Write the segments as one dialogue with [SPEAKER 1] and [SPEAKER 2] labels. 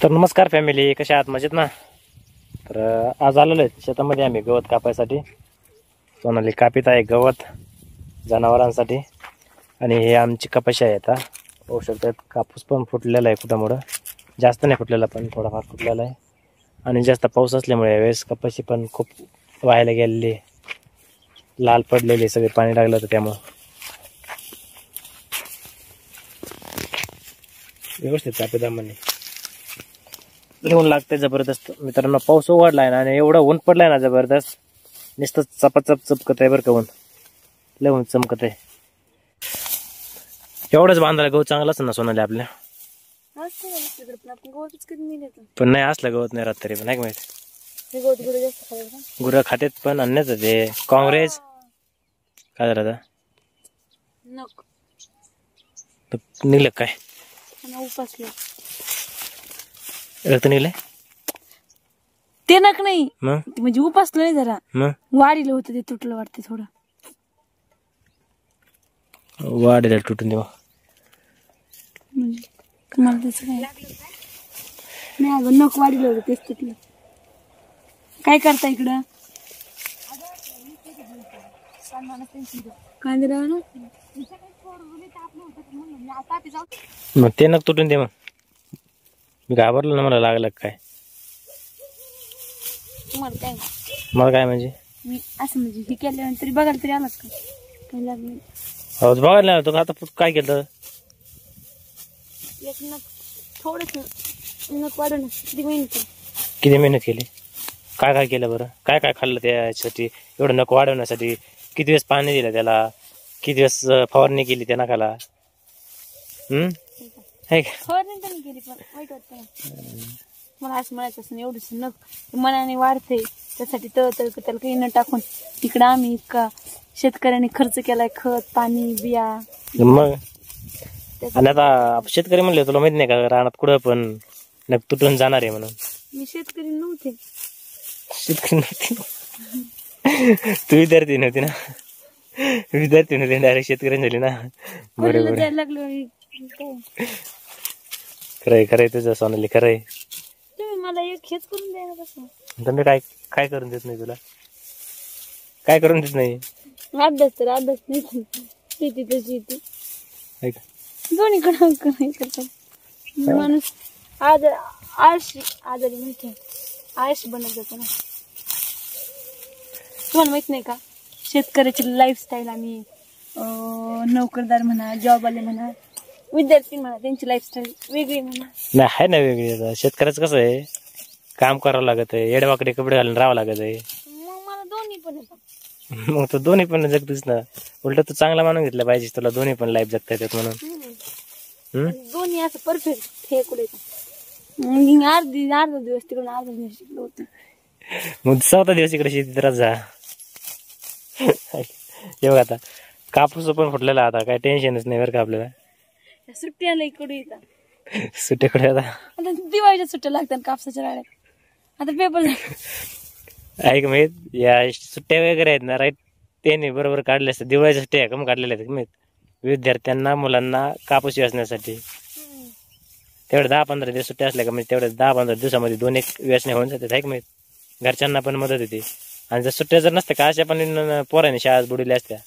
[SPEAKER 1] तर नमस्कार फॅमिली, कशा आहात? मजेत ना? तर आज आलेलो आहे शेतामध्ये आम्ही गवत कापायसाठी. सोनाली कापित आहे गवत जनावरांसाठी. आणि हे आमची कपाशी आहे. आता पाहू शकतात कापूस पण फुटलेला आहे, कुठं जास्त नाही फुटलेला पण थोडाफार फुटलेला आहे. आणि जास्त पाऊस असल्यामुळे यावेळेस कपाशी पण खूप वाहायला गेलेली, लाल पडलेली, सगळे पाणी लागलं होतं त्यामुळं. व्यवस्थित कापित आम्हाला ऊन लागते जबरदस्त मित्रांनो. पाऊस उघडलाय ना आणि एवढं ऊन पडलाय ना जबरदस्त, नुसतं चपाचप चमकत आहे बरं का. ऊन लय ऊन चमकत आहे. एवढंच बांधायला गहू चांगलाच ना सोनाली आपल्या, पण नाही असलं गवत नाही राहत तरी पण, नाही माहित. गुरं खातेत पण अन्नच ते काँग्रेस काय झालं निघलं काय रक्त निघलंय
[SPEAKER 2] ते नक नाही म्हणजे उपासलं नाही, जरा वाढीलं होतं ते तुटलं वाटतं थोडं.
[SPEAKER 1] वाढीला तुटून देवा
[SPEAKER 2] म्हणजे तुम्हाला त्याचं काय नाही, अगं नक वाढीलं होतं तेच तुटलं. काय करता इकडं? कांदे राव ना
[SPEAKER 1] मग ते नक तुटून दे. मग मी घाबरलो ना, मला लागलं काय.
[SPEAKER 2] तुम्हाला काय
[SPEAKER 1] मला काय म्हणजे
[SPEAKER 2] मी असं म्हणजे हे केल्यानंतर तरी बघायला तरी आलाच का? काही लागलं
[SPEAKER 1] हो बघायला तो आता काय केलं.
[SPEAKER 2] एक नक थोडंच नक वाढवणं
[SPEAKER 1] किती मेहनत केली, काय काय केलं बरं, काय काय खाल्लं त्यासाठी एवढं नक वाढवण्यासाठी. किती दिवस पाणी दिलं त्याला, किती दिवस फवारणी केली त्या नकाला.
[SPEAKER 2] फवारणी पण केली पण वाईट वाटतं मला. असं म्हणायचं असं एवढंच नक मनाने वाढते त्यासाठी त्याला काही न टाकून तिकडं आम्ही इतका शेतकऱ्यांनी खर्च केलाय, खत पाणी बिया.
[SPEAKER 1] मग आणि आता शेतकरी म्हणले, तुला माहित नाही का रानात कुठं पण नक तुटून जाणार आहे म्हणून.
[SPEAKER 2] मी शेतकरी नव्हते.
[SPEAKER 1] शेतकरी नव्हती तू विद्यार्थी नव्हती ना? विद्यार्थी नव्हती डायरेक्ट शेतकरी झाली ना. बरोबर खरंय खरंय तुझं सोनाली, खरंय.
[SPEAKER 2] तुम्ही मला एक हेच करून द्या ना. कसं
[SPEAKER 1] तुम्ही काय काय करून देत नाही तुला? काय करून देत नाही?
[SPEAKER 2] अभ्यास तर अभ्यास नाही, शेती तर शेती दोन्हीकडे करतात माणूस. आजारी म्हणते आळशी बनत जातो ना. तुम्हाला माहित नाही का शेतकऱ्याची लाईफस्टाईल आम्ही नोकरदार म्हणा, जॉब आले म्हणा, विद्यार्थी म्हणा, त्यांची लाईफस्टाईल वेगळी म्हणा.
[SPEAKER 1] नाही आहे ना वेगळी. शेतकऱ्याचं कसं आहे, काम करावं लागत आहे, येडवाकडे कपडे घालून राहावं लागत आहे.
[SPEAKER 2] मग मला दोन्ही पण येतात.
[SPEAKER 1] मग तू दोन्ही पण जगतोस ना. उलट तू चांगला मानून घेतलं पाहिजे, तुला दोन्ही पण लाईफ जगता येतात म्हणून.
[SPEAKER 2] दोन्ही असं परफेक्ट हे कुठे अर्धा दिवस तिकडून अर्धा दिवस शिकलो होतं.
[SPEAKER 1] मग 14 दिवस इकडे शेतीत राहत जा. हे बघ आता कापूस पण फुटलेला, आता काय टेन्शनच नाही बरं का आपल्याला.
[SPEAKER 2] सुट्ट्याला इकडे येतात.
[SPEAKER 1] सुट्ट्याकडे आता
[SPEAKER 2] दिवाळीच्या सुट्ट्या लागतात कापसाच्या राड्यात. आता पेपर
[SPEAKER 1] ऐक माहित, या सुट्ट्या वगैरे आहेत ना राईट, त्याने बरोबर काढले असतात. दिवाळीच्या सुट्ट्या कमी काढलेल्या आहेत माहित, विद्यार्थ्यांना मुलांना कापूस वेचण्यासाठी. तेवढे 10-15 दिवस सुट्ट्या असल्या का म्हणजे तेवढ्या 10-15 दिवसामध्ये 2-1 वेचणे होऊन जातात. ऐक माहित, घरच्यांना पण मदत होते. आणि जर सुट्ट्या जर नसत्या का अशा पण पोरांनी शाळा बुडवल्या असत्या,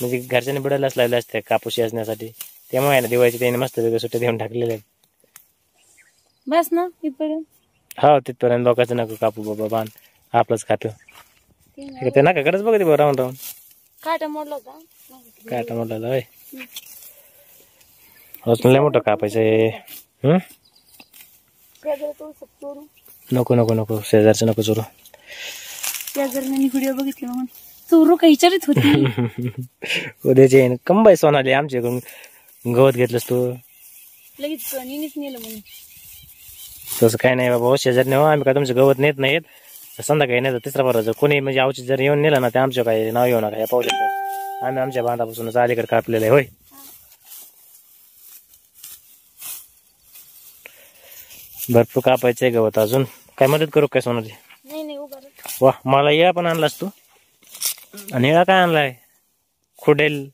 [SPEAKER 1] म्हणजे घरच्यांनी बुडायलाच लावल्या असत्या कापूस वेचण्यासाठी. त्यामुळे ना दिवाळीची त्याने मस्त वेगळ्या सुट्ट्या देऊन टाकलेल्या आहेत.
[SPEAKER 2] बस ना इथपर्यंत.
[SPEAKER 1] हो तिथपर्यंत लोकांचं नको कापू बाबा, बाण आपलंच खातो. ते नकाकडेच बघते बघ राहून राहून.
[SPEAKER 2] काटा मोडला होता.
[SPEAKER 1] काटा मोडला होय. अजून लय मोठं कापायचं आहे. नको नको नको शेजारचं नको चोरू.
[SPEAKER 2] शेजारने व्हिडिओ बघितले म्हणून चोरू काही विचारित होती.
[SPEAKER 1] उद्याचे कंबाई सोनाली आमच्याकडून गवत घेतलंस तू
[SPEAKER 2] लगेच नेलं म्हणून.
[SPEAKER 1] तसं काय नाही बाबा, शेजारने हो आम्ही काय तुमचं गवत नेत नाहीत. संध्याकाळी नाही तर तिसरा बरोबर कोणी म्हणजे आवची जर येऊन नेलं ना ते आमच्या काही नाव येऊ नका. हे पाहू शकतात आम्ही आमच्या बांधापासूनच अलीकडे कापलेलं आहे. होय भरपूर कापायचंय गवत. अजून काय मदत करू काय सोनाली?
[SPEAKER 2] नाही
[SPEAKER 1] वा, मला येळा पण आणलास तू. आणि येळा काय आणलाय? खुडेल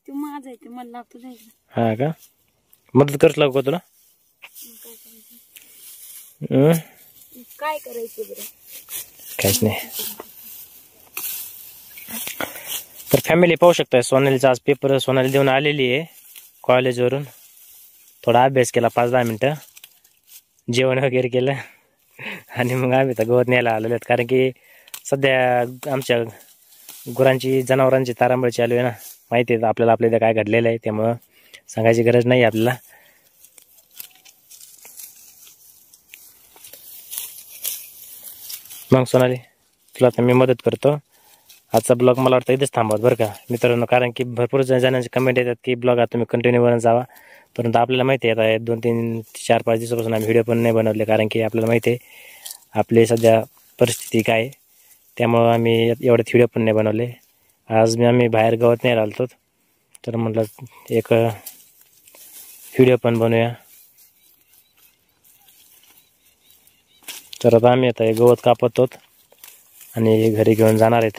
[SPEAKER 2] ते माझं आहे, ते मला लागतो.
[SPEAKER 1] हा का, मदत करच लागू का तुला?
[SPEAKER 2] काय करायचं बरं?
[SPEAKER 1] काहीच नाही. तर फॅमिली पाहू शकताय, सोनालीचा आज पेपर सोनाली देऊन आलेली आहे कॉलेजवरून. थोडा अभ्यास केला 5-10 मिनटं, जेवण वगैरे केलं आणि मग आम्ही तर गवत न्यायला आलेलो आहेत. कारण की सध्या आमच्या गुरांची जनावरांची तारांबळ चालू आहे ना. माहिती आहे आपल्याला आपल्या इथं काय घडलेलं आहे, त्यामुळं सांगायची गरज नाही आपल्याला. मग सोनाली तुला तर मी मदत करतो. आजचा ब्लॉग मला वाटतं इथेच थांबवत बरं का मित्रांनो. कारण की भरपूर जणांचे कमेंट येतात की ब्लॉग आता तुम्ही कंटिन्यू बनवत जावा. परंतु आपल्याला माहिती आहे आता 2-3, 4-5 दिवसापासून आम्ही व्हिडिओ पण नाही बनवले. कारण की आपल्याला माहिती आहे आपली सध्या परिस्थिती काय आहे, त्यामुळं आम्ही एवढ्यात व्हिडिओ पण नाही बनवले. आज आम्ही बाहेर गवत नाही राहिलो, तर म्हटलं एक व्हिडिओ पण बनवूया. तर आता आम्ही आता गवत कापतो आणि घरी घेऊन जाणार आहेत.